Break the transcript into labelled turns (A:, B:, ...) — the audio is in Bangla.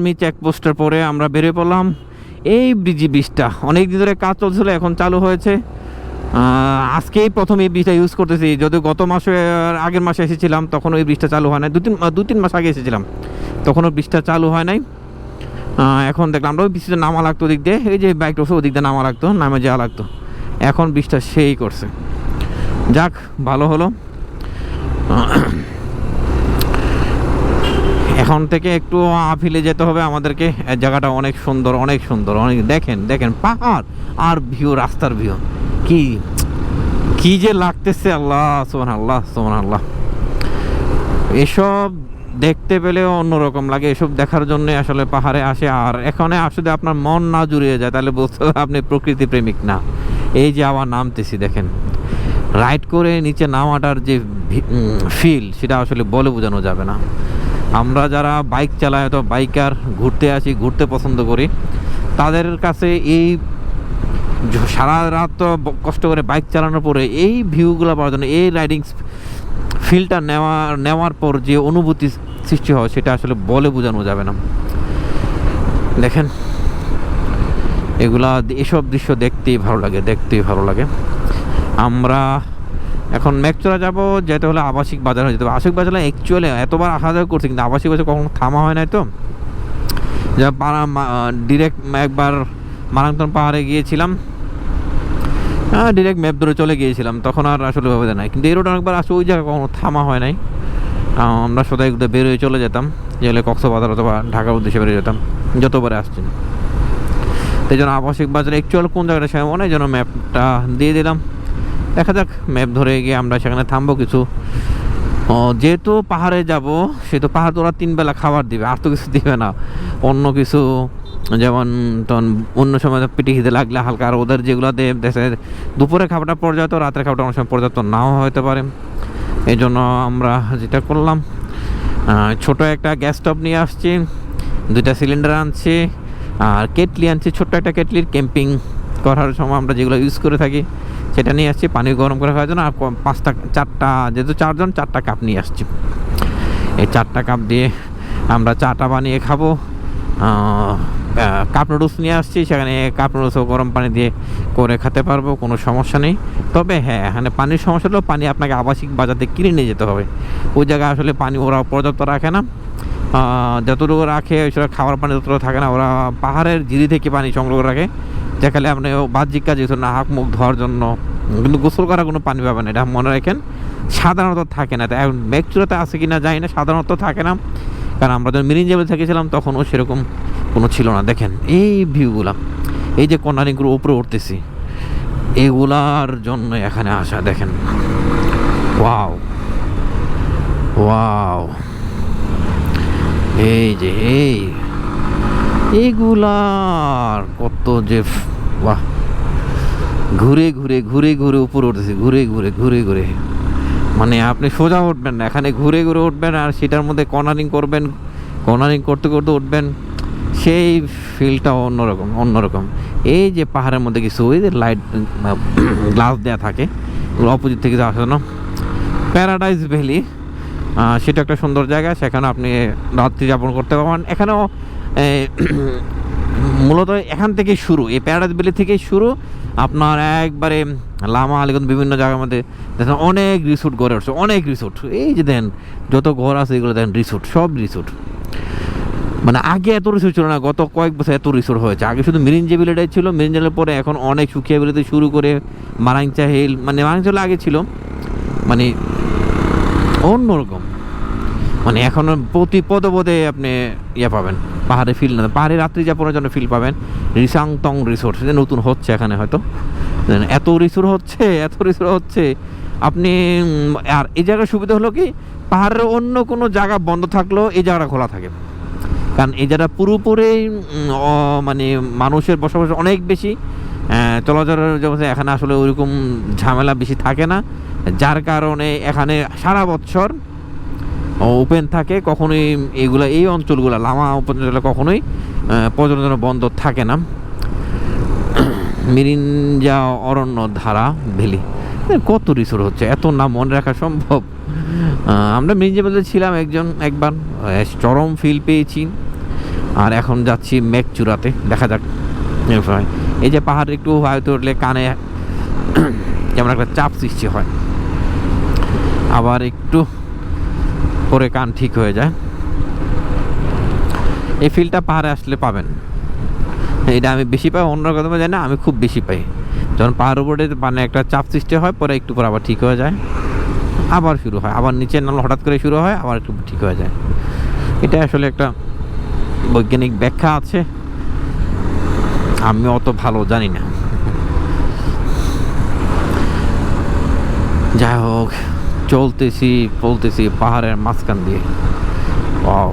A: আমি চেকপোস্টের পরে আমরা বেরিয়ে পড়লাম। এই ব্রিজটা অনেক দিন ধরে কাজ চলছিল, এখন চালু হয়েছে। আজকেই প্রথম এই ব্রিজটা ইউজ করতেছি, যদিও গত মাসে আগের মাসে এসেছিলাম তখন ওই ব্রিজটা চালু হয় নাই, দু তিন মাস আগে এসেছিলাম তখন ওই ব্রিজটা চালু হয় নাই। এখন দেখলাম আমরা ওই ব্রিজটা নামা লাগতো ওদিক দিয়ে, এই যে বাইকটা ওদিক দিয়ে নামা লাগতো, নামে যাওয়া লাগতো। এখন ব্রিজটা সেই করছে, যাক ভালো হলো। এখন থেকে একটু আফিলে যেতে হবে আমাদেরকে। জায়গাটা অনেক সুন্দর, অনেক সুন্দর, অনেক দেখেন দেখেন পাহাড় আর ভিউ, রাস্তার ভিউ কি কি যে লাগতেছে, আল্লাহ সুবহানাল্লাহ সুবহানাল্লাহ। এসব দেখতে পেলে অন্যরকম লাগে, এসব দেখার জন্য আসলে পাহাড়ে আসে। আর এখানে আসলে আপনার মন না জুড়িয়ে যায় তাহলে বুঝতে হবে আপনি প্রকৃতি প্রেমিক না। এই যে আবার নামতেছি দেখেন, রাইড করে নিচে নামাটার যে ফিল সেটা আসলে বলে বোঝানো যাবে না। আমরা যারা বাইক চালাই অথবা বাইকার, ঘুরতে আসি, ঘুরতে পছন্দ করি, তাদের কাছে এই সারা রাত তো কষ্ট করে বাইক চালানোর পরে এই ভিউগুলো পাওয়ার জন্য, এই রাইডিং ফিলটা নেওয়ার পর যে অনুভূতি সৃষ্টি হয় সেটা আসলে বলে বোঝানো যাবে না। দেখেন এগুলা, এসব দৃশ্য দেখতেই ভালো লাগে, দেখতেই ভালো লাগে। আমরা এখন মেঘচড়া যাব, যেতে হলে আবাসিক বাজার হয়ে যেতে হবে। আবাসিক বাজারে অ্যাকচুয়ালি এতবার আসা যাওয়া করছি, কিন্তু আবাসিক বাজার কখনো থামা হয় নাই তো। যা ডিরেক্ট একবার মারাংতন পাহাড়ে গিয়েছিলাম, ডিরেক্ট ম্যাপ ধরে চলে গিয়েছিলাম, তখন আর আসলে ভাবে নাই। কিন্তু এই রোড অনেকবার আসে, ওই জায়গায় কখনো থামা হয় নাই। আমরা সদাই বেরোয় চলে যেতাম, গেলে কক্সবাজার অথবা ঢাকার উদ্দেশ্যে বেরিয়ে যেতাম যতবারে আসছি। সেই জন্য আবাসিক বাজারে অ্যাকচুয়াল কোন জায়গাটা সেখানে মনে হয় যেন ম্যাপটা দিয়ে দিলাম। দেখা যাক, ম্যাপ ধরে গিয়ে আমরা সেখানে থামবো কিছু। যেহেতু পাহাড়ে যাব, সেহেতু পাহাড় ওরা 3 বেলা খাবার দিবে, আর তো কিছু দিবে না অন্য কিছু। যেমন তখন অন্য সময় পিঠে খিদে লাগলে হালকা, আর ওদের যেগুলো দেয় দুপুরে খাবারটা পর্যাপ্ত, রাতের খাবারটা অনেক সময় পর্যাপ্ত নাও হতে পারে। এই জন্য আমরা যেটা করলাম, ছোট একটা গ্যাস স্টোভ নিয়ে আসছি, 2টা সিলিন্ডার আনছি, আর কেটলি আনছি, ছোট্ট একটা কেটলির ক্যাম্পিং করার সময় আমরা যেগুলো ইউজ করে থাকি সেটা নিয়ে আসছি পানি গরম করে খাওয়ার জন্য। আর 4টা, যেহেতু 4 জন, 4টা কাপ নিয়ে আসছি। এই 4টা কাপ দিয়ে আমরা চাটা বানিয়ে খাবো। কাপ নুডলস নিয়ে আসছি, সেখানে কাপ নুডলসও গরম পানি দিয়ে করে খেতে পারবো, কোনো সমস্যা নেই। তবে হ্যাঁ, এখানে পানির সমস্যা হলেও পানি আপনাকে আবাসিক বাজার থেকে কিনে নিয়ে যেতে হবে। ওই জায়গায় আসলে পানি ওরা পর্যাপ্ত রাখে না, যতটুকু রাখে সেটা খাওয়ার পানি ততটুকু থাকে না। ওরা পাহাড়ের ঝিরি থেকে পানি সংগ্রহ রাখে, যেখানে আপনি বাহ্যিক কাজ যেহেতু না, হাত মুখ ধোয়ার জন্য, কিন্তু গোসল করার কোনো পানি পাবেন না, এটা মনে রাখেন। সাধারণত থাকে না, এখন মেঘচূড়াতে আছে কি না জানি না, সাধারণত থাকে না। কারণ আমরা যখন মিরিঞ্জেবল থেকেছিলাম তখনও সেরকম কোনো ছিল না। দেখেন এই ভিউগুলা, এই যে কর্নারিংগুলো উপরে উঠতেছি, এগুলার জন্য এখানে আসা। দেখেন ওয়াও ওয়াও, এই যে এইগুলার কত যে বাহ, ঘুরে ঘুরে ঘুরে ঘুরে উপরে উঠতেছি, ঘুরে ঘুরে ঘুরে ঘুরে, মানে আপনি সোজা উঠবেন না, এখানে ঘুরে ঘুরে উঠবেন, আর সেটার মধ্যে কর্নারিং করবেন, কর্নারিং করতে করতে উঠবেন, সেই ফিলটা অন্যরকম অন্যরকম। এই যে পাহাড়ের মধ্যে কিছু ওই যে লাইট গ্লাস দেওয়া থাকে, অপোজিট থেকে যাওয়ার জন্য, প্যারাডাইস ভ্যালি, সেটা একটা সুন্দর জায়গা, সেখানে আপনি রাত্রি যাপন করতে পারবেন। এখানেও মূলত এখান থেকে শুরু, এই প্যারাডাইস ভ্যালি থেকেই শুরু আপনার একবারে লামা আলিগঞ্জ বিভিন্ন জায়গার মধ্যে দেখেন অনেক রিসোর্ট গড়ে উঠছে, অনেক রিসোর্ট। এই যে দেন যত ঘর আছে এগুলো দেন রিসোর্ট, সব রিসোর্ট। মানে আগে এত রিসোর্ট ছিল না, গত কয়েক বছর এত রিসোর্ট হয়েছে। আগে শুধু মিরিঞ্জা ভিলেটাই ছিল, মিরিঞ্জালের পরে এখন অনেক সুখিয়া ভিলেতে শুরু করে মারাংচা হিল, মানে মারাংচা আগে ছিল মানে অন্যরকম। মানে এখন প্রতি পদে আপনি পাবেন, পাহাড়ে ফিল না, পাহাড়ে রাত্রি যাপনের জন্য ফিল পাবেন। রিসাংটং রিসোর্ট সেটা নতুন হচ্ছে এখানে, হয়তো এত রিসোর্ট হচ্ছে আপনি। আর এই জায়গার সুবিধা হলো কি, পাহাড়ের অন্য কোনো জায়গা বন্ধ থাকলেও এই জায়গাটা খোলা থাকে, কারণ এই জায়গা পুরোপুরি মানে মানুষের বসবাস অনেক বেশি, চলাচলের জন্য এখানে আসলে ওইরকম ঝামেলা বেশি থাকে না, যার কারণে এখানে সারা বছর ওপেন থাকে। কখনোই এগুলা, এই অঞ্চলগুলো লামা উপজেলা কখনোই পর্যটন বন্ধ থাকে না। মিরিঞ্জা অরণ্য ধারা ভ্যালি, কত রিসোর্ট হচ্ছে, এত নাম মনে রাখা সম্ভব? আমরা মিরিঞ্জা বলতে ছিলাম একবার, চরম ফিল পেয়েছি। আর এখন যাচ্ছি মেঘচূড়াতে, দেখা যাক। এই যে পাহাড় একটু হয়তো উঠলে কানে যেমন একটা চাপ সৃষ্টি হয়, আবার একটু পরে কান ঠিক হয়ে যায়। এই ফিলটা পাহাড়ে আসলে পাবেন। এটা আমি বেশি পাই, অন্য কথা জানি না, আমি খুব বেশি পাই যখন পাহাড়ের উপরে মানে একটা চাপ সৃষ্টি হয়, পরে একটু পর আবার ঠিক হয়ে যায়, আবার শুরু হয়, আবার নিচে নামলে হঠাৎ করে শুরু হয়, আবার একটু ঠিক হয়ে যায়। এটা আসলে একটা বৈজ্ঞানিক ব্যাখ্যা আছে, আমি অত ভালো জানি না। যাই হোক, চলতেছি পাহাড়ের মাঝখান দিয়ে। ওয়াও।